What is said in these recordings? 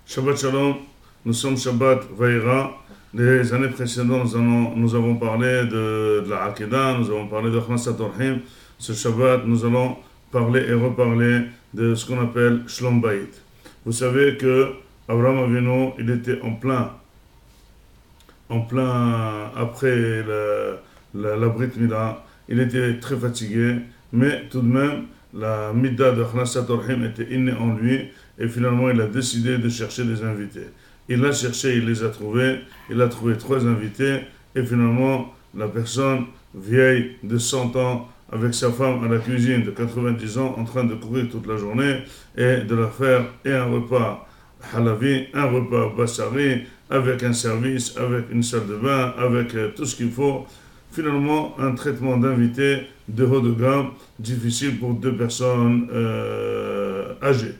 Shabbat Shalom, nous sommes Shabbat Vaïra. Les années précédentes, nous avons parlé de la Akedah, nous avons parlé de Khnasat Orhim. Ce Shabbat, nous allons parler et reparler de ce qu'on appelle Shlom Bayit. Vous savez que Abraham Avinu, il était en plein après la Brit Mila. Il était très fatigué, mais tout de même, la Midda de Khnasat Orhim était innée en lui. Et finalement, il a décidé de chercher des invités. Il a cherché, il les a trouvés. Il a trouvé 3 invités. Et finalement, la personne vieille de 100 ans, avec sa femme à la cuisine de 90 ans, en train de courir toute la journée et de leur faire un repas halavi, un repas bassari, avec un service, avec une salle de bain, avec tout ce qu'il faut. Finalement, un traitement d'invités de haut de gamme, difficile pour 2 personnes âgées.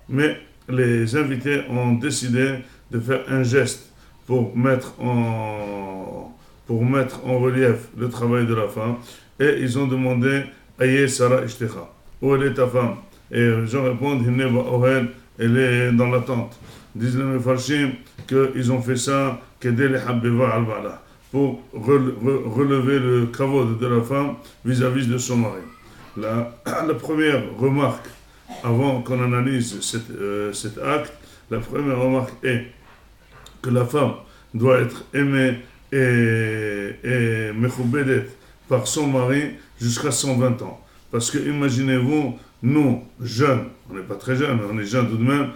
Mais les invités ont décidé de faire un geste pour mettre en relief le travail de la femme. Et ils ont demandé Aye Sarah Ishtecha, où elle est ta femme? Et les gens répondent Hineba Ohel, elle est dans la tente. Disent les Mefarshim qu'ils ont fait ça pour relever le kavod de la femme vis-à-vis de son mari. La première remarque, avant qu'on analyse cet acte, la première remarque est que la femme doit être aimée et mechoubedet par son mari jusqu'à 120 ans. Parce que imaginez-vous, nous, jeunes, on n'est pas très jeunes, mais on est jeunes tout de même,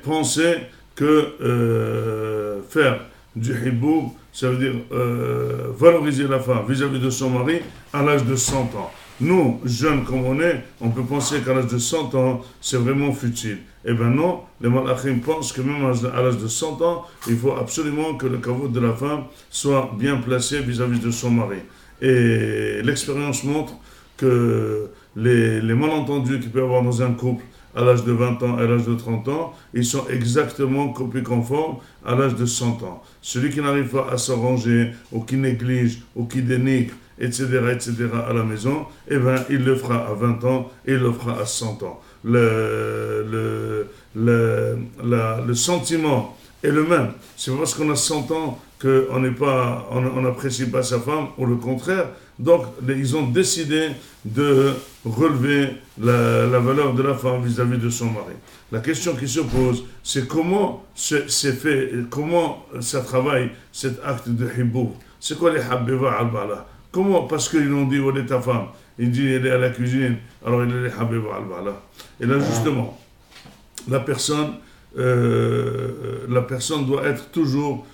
penser que faire du hiboub, ça veut dire valoriser la femme vis-à-vis de son mari à l'âge de 100 ans. Nous, jeunes comme on peut penser qu'à l'âge de 100 ans, c'est vraiment futile. Eh bien non, les malachim pensent que même à l'âge de 100 ans, il faut absolument que le kavod de la femme soit bien placé vis-à-vis de son mari. Et l'expérience montre que les malentendus qu'il peut y avoir dans un couple à l'âge de 20 ans et à l'âge de 30 ans, ils sont exactement copiés conformes à l'âge de 100 ans. Celui qui n'arrive pas à s'arranger, ou qui néglige, ou qui dénigre, etc., à la maison, eh bien, il le fera à 20 ans et il le fera à 100 ans. Le sentiment est le même. C'est pas parce qu'on a 100 ans qu'on n'apprécie pas sa femme, ou le contraire. Donc, ils ont décidé de relever la valeur de la femme vis-à-vis de son mari. La question qui se pose, c'est comment c'est fait, comment ça travaille cet acte de hiboub. C'est quoi les habbiba al-bala? Comment? Parce qu'ils ont dit, où est ta femme? Il dit, elle est à la cuisine, alors il est les habbiba al-bala. Et là, justement, la personne doit être toujours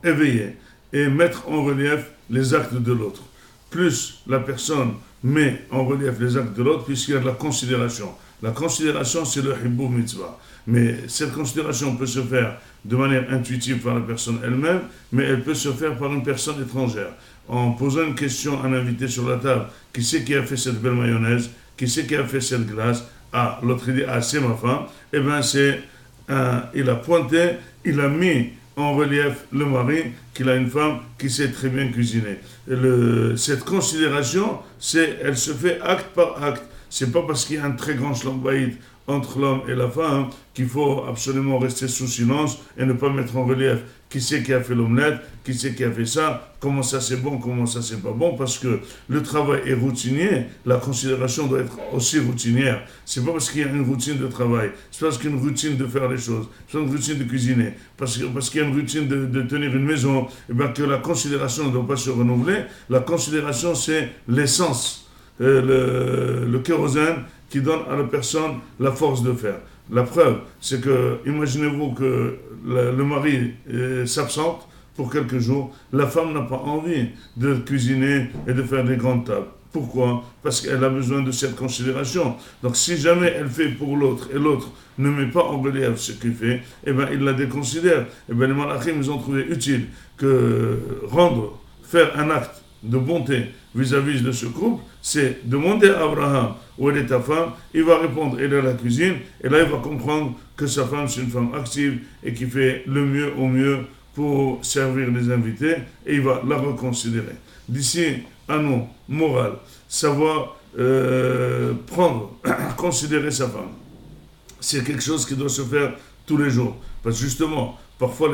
éveillée et mettre en relief les actes de l'autre. Plus la personne met en relief les actes de l'autre, puisqu'il y a de la considération. La considération, c'est le hiboub mitzvah. Mais cette considération peut se faire de manière intuitive par la personne elle-même, mais elle peut se faire par une personne étrangère. En posant une question à un invité sur la table, qui c'est qui a fait cette belle mayonnaise? Qui c'est qui a fait cette glace? Ah, l'autre dit, ah, c'est ma femme. Eh bien, il a pointé, il a mis en relief le mari, qu'il a une femme qui sait très bien cuisiner. Cette considération, elle se fait acte par acte. C'est pas parce qu'il y a un très grand shlom bayit entre l'homme et la femme qu'il faut absolument rester sous silence et ne pas mettre en relief qui c'est qui a fait l'omelette, qui c'est qui a fait ça, comment ça c'est bon, comment ça c'est pas bon, parce que le travail est routinier, la considération doit être aussi routinière. C'est pas parce qu'il y a une routine de travail, c'est pas parce qu'il y a une routine de faire les choses, c'est pas une routine de cuisiner, parce qu'il y a une routine de tenir une maison, et bien que la considération ne doit pas se renouveler. La considération, c'est l'essence, le kérosène qui donne à la personne la force de faire. La preuve, c'est que, imaginez-vous que le mari s'absente pour quelques jours, la femme n'a pas envie de cuisiner et de faire des grandes tables. Pourquoi? Parce qu'elle a besoin de cette considération. Donc si jamais elle fait pour l'autre et l'autre ne met pas en relief ce qu'il fait, eh bien il la déconsidère. Eh bien les malachim, ils ont trouvé utile que faire un acte de bonté vis-à-vis de ce couple, c'est demander à Abraham où elle est ta femme, il va répondre elle est à la cuisine, et là il va comprendre que sa femme c'est une femme active et qui fait le mieux au mieux pour servir les invités, et il va la reconsidérer. D'ici à nous, morale, savoir considérer sa femme. c'est quelque chose qui doit se faire tous les jours. Parce que justement, parfois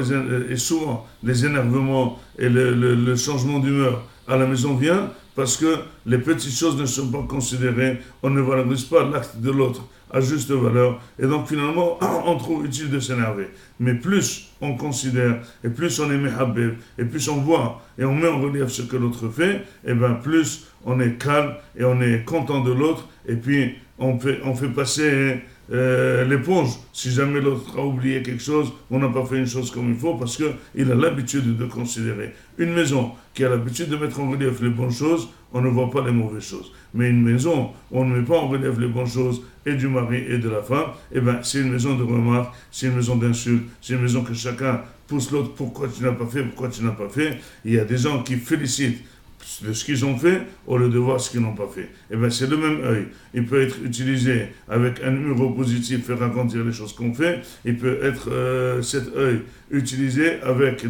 et souvent, les énervements et le changement d'humeur à la maison vient parce que les petites choses ne sont pas considérées, on ne valorise pas l'acte de l'autre à juste valeur, et donc finalement, on trouve utile de s'énerver. Mais plus on considère, et plus on est méhabeb, et plus on voit, et on met en relief ce que l'autre fait, et bien plus on est calme, et on est content de l'autre, et puis on fait passer l'éponge. Si jamais l'autre a oublié quelque chose, on n'a pas fait une chose comme il faut, parce qu'il a l'habitude de considérer. Une maison qui a l'habitude de mettre en relief les bonnes choses, on ne voit pas les mauvaises choses. Mais une maison où on ne met pas en relief les bonnes choses, et du mari et de la femme, eh ben, c'est une maison de remarques, c'est une maison d'insultes, c'est une maison que chacun pousse l'autre, pourquoi tu n'as pas fait, pourquoi tu n'as pas fait. Il y a des gens qui félicitent de ce qu'ils ont fait au lieu de voir ce qu'ils n'ont pas fait. Eh bien, c'est le même œil. Il peut être utilisé avec un numéro positif et raconter les choses qu'on fait. Il peut être cet œil utilisé avec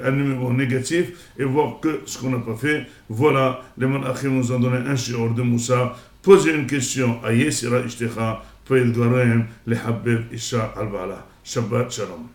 un numéro négatif et voir que ce qu'on n'a pas fait. Voilà, les Malachim nous ont donné un shiur de Moussa. Posez une question à Yesira Ishtecha, Payed Garem, les Habib Isha al-Bala. Shabbat Shalom.